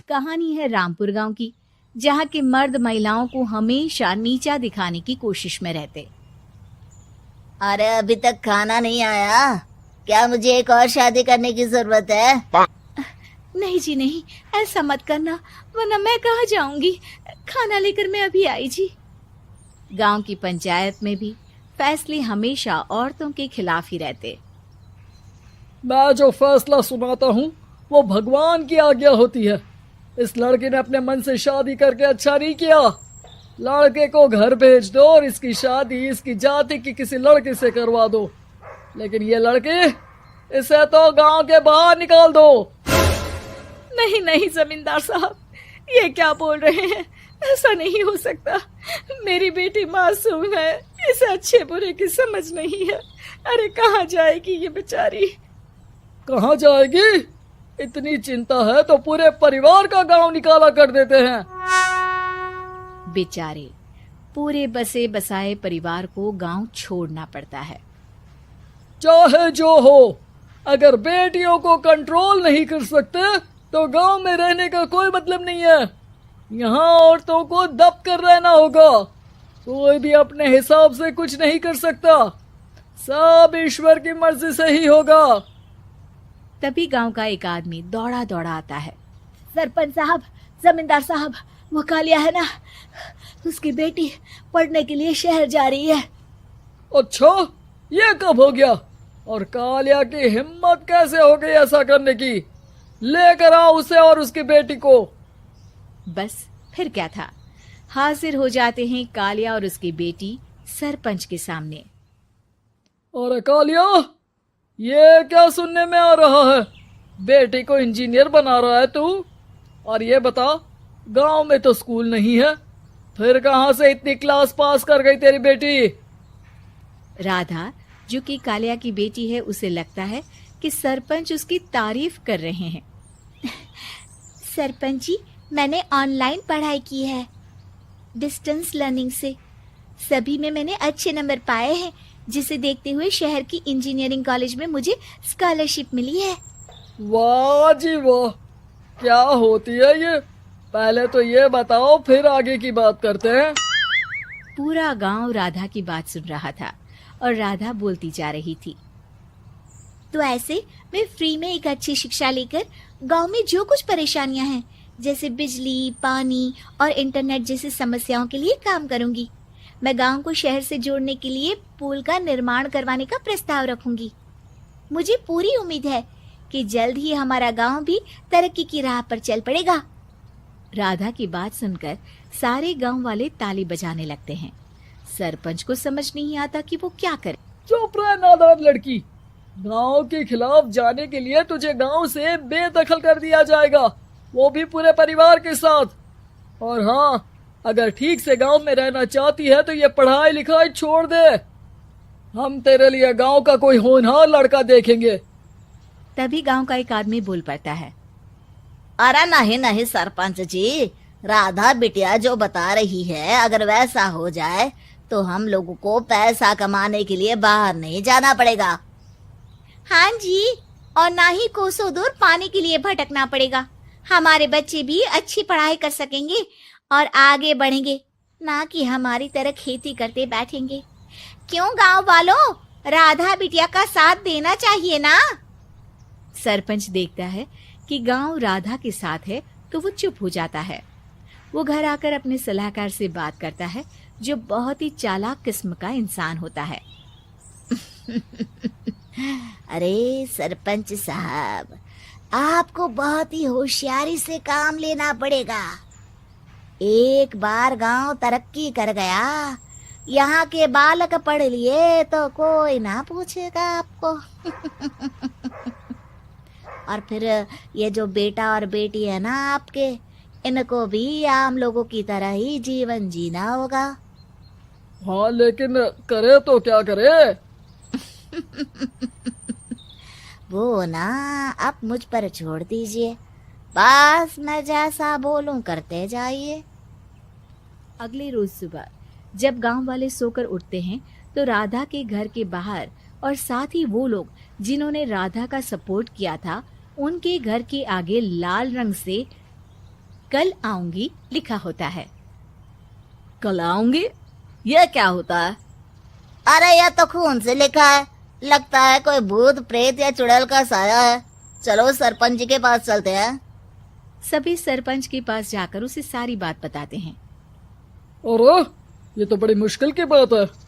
कहानी है रामपुर गांव की, जहां के मर्द महिलाओं को हमेशा नीचा दिखाने की कोशिश में रहते। अरे अभी तक खाना नहीं आया, क्या मुझे एक और शादी करने की जरूरत है? नहीं जी नहीं, ऐसा मत करना, वरना मैं कहाँ जाऊंगी। खाना लेकर मैं अभी आई जी। गांव की पंचायत में भी फैसले हमेशा औरतों के खिलाफ ही रहते। मैं जो फैसला सुनाता हूँ वो भगवान की आज्ञा होती है। इस लड़के ने अपने मन से शादी करके अच्छा नहीं किया। लड़के को घर भेज दो और इसकी शादी इसकी जाति की किसी लड़के से करवा दो, लेकिन ये लड़की, इसे तो गांव के बाहर निकाल दो। नहीं नहीं जमींदार साहब, ये क्या बोल रहे हैं? ऐसा नहीं हो सकता। मेरी बेटी मासूम है, इसे अच्छे बुरे की समझ नहीं है। अरे कहाँ जाएगी ये बेचारी? कहाँ जाएगी? इतनी चिंता है तो पूरे परिवार का गांव निकाला कर देते हैं। बेचारे पूरे बसे बसाए परिवार को गांव छोड़ना पड़ता है। चाहे जो हो, अगर बेटियों को कंट्रोल नहीं कर सकते तो गांव में रहने का कोई मतलब नहीं है। यहाँ औरतों को दब कर रहना होगा। कोई भी अपने हिसाब से कुछ नहीं कर सकता, सब ईश्वर की मर्जी से ही होगा। तभी गांव का एक आदमी दौड़ा दौड़ा आता है। सरपंच साहब, जमींदार साहब, वो कालिया है ना, उसकी बेटी पढ़ने के लिए शहर जा रही है। अच्छा, ये कब हो गया? और कालिया की हिम्मत कैसे हो गई ऐसा करने की? लेकर आओ उसे और उसकी बेटी को। बस फिर क्या था, हाजिर हो जाते हैं कालिया और उसकी बेटी सरपंच के सामने। अरे कालिया, ये क्या सुनने में आ रहा है? बेटी को इंजीनियर बना रहा है तू? और ये बता, गांव में तो स्कूल नहीं है, फिर कहां से इतनी क्लास पास कर गई तेरी बेटी? राधा, जो कि कालिया की बेटी है, उसे लगता है कि सरपंच उसकी तारीफ कर रहे हैं। सरपंच जी, मैंने ऑनलाइन पढ़ाई की है, डिस्टेंस लर्निंग से। सभी में मैंने अच्छे नंबर पाए हैं, जिसे देखते हुए शहर की इंजीनियरिंग कॉलेज में मुझे स्कॉलरशिप मिली है। वाह जी वाह, क्या होती है ये? पहले तो ये बताओ, फिर आगे की बात करते हैं। पूरा गांव राधा की बात सुन रहा था और राधा बोलती जा रही थी। तो ऐसे मैं फ्री में एक अच्छी शिक्षा लेकर गांव में जो कुछ परेशानियां हैं, जैसे बिजली, पानी और इंटरनेट जैसी समस्याओं के लिए काम करूंगी। मैं गांव को शहर से जोड़ने के लिए पुल का निर्माण करवाने का प्रस्ताव रखूंगी। मुझे पूरी उम्मीद है कि जल्द ही हमारा गांव भी तरक्की की राह पर चल पड़ेगा। राधा की बात सुनकर सारे गांव वाले ताली बजाने लगते हैं। सरपंच को समझ नहीं आता कि वो क्या करे। चुप रह नादान लड़की, गांव के खिलाफ जाने के लिए तुझे गांव से बेदखल कर दिया जाएगा, वो भी पूरे परिवार के साथ। और हाँ, अगर ठीक से गांव में रहना चाहती है तो ये पढ़ाई लिखाई छोड़ दे। हम तेरे लिए गांव का कोई होनहार लड़का देखेंगे। तभी गांव का एक आदमी बोल पड़ता है। अरे नहीं नहीं सरपंच जी, राधा बिटिया जो बता रही है, अगर वैसा हो जाए तो हम लोगों को पैसा कमाने के लिए बाहर नहीं जाना पड़ेगा। हाँ जी, और ना ही कोसों दूर पानी के लिए भटकना पड़ेगा। हमारे बच्चे भी अच्छी पढ़ाई कर सकेंगे और आगे बढ़ेंगे, ना कि हमारी तरह खेती करते बैठेंगे। क्यों गांव वालों, राधा बिटिया का साथ देना चाहिए ना। सरपंच देखता है कि गांव राधा के साथ है तो वो चुप हो जाता है। वो घर आकर अपने सलाहकार से बात करता है, जो बहुत ही चालाक किस्म का इंसान होता है। अरे सरपंच साहब, आपको बहुत ही होशियारी से काम लेना पड़ेगा। एक बार गांव तरक्की कर गया, यहाँ के बालक पढ़ लिए तो कोई ना पूछेगा आपको। और फिर ये जो बेटा और बेटी है ना आपके, इनको भी आम लोगों की तरह ही जीवन जीना होगा। हाँ, लेकिन करे तो क्या करे? वो ना आप मुझ पर छोड़ दीजिए, बस मैं जैसा बोलूं करते जाइए। अगले रोज सुबह जब गांव वाले सोकर उठते हैं तो राधा के घर के बाहर और साथ ही वो लोग जिन्होंने राधा का सपोर्ट किया था, उनके घर के आगे लाल रंग से कल आऊंगी लिखा होता है। कल आऊंगी, यह क्या होता है? अरे यह तो खून से लिखा है, लगता है कोई भूत प्रेत या चुड़ैल का साया है। चलो सरपंच जी के पास चलते हैं। सभी सरपंच के पास जाकर उसे सारी बात बताते हैं। और ये तो बड़ी मुश्किल की बात है।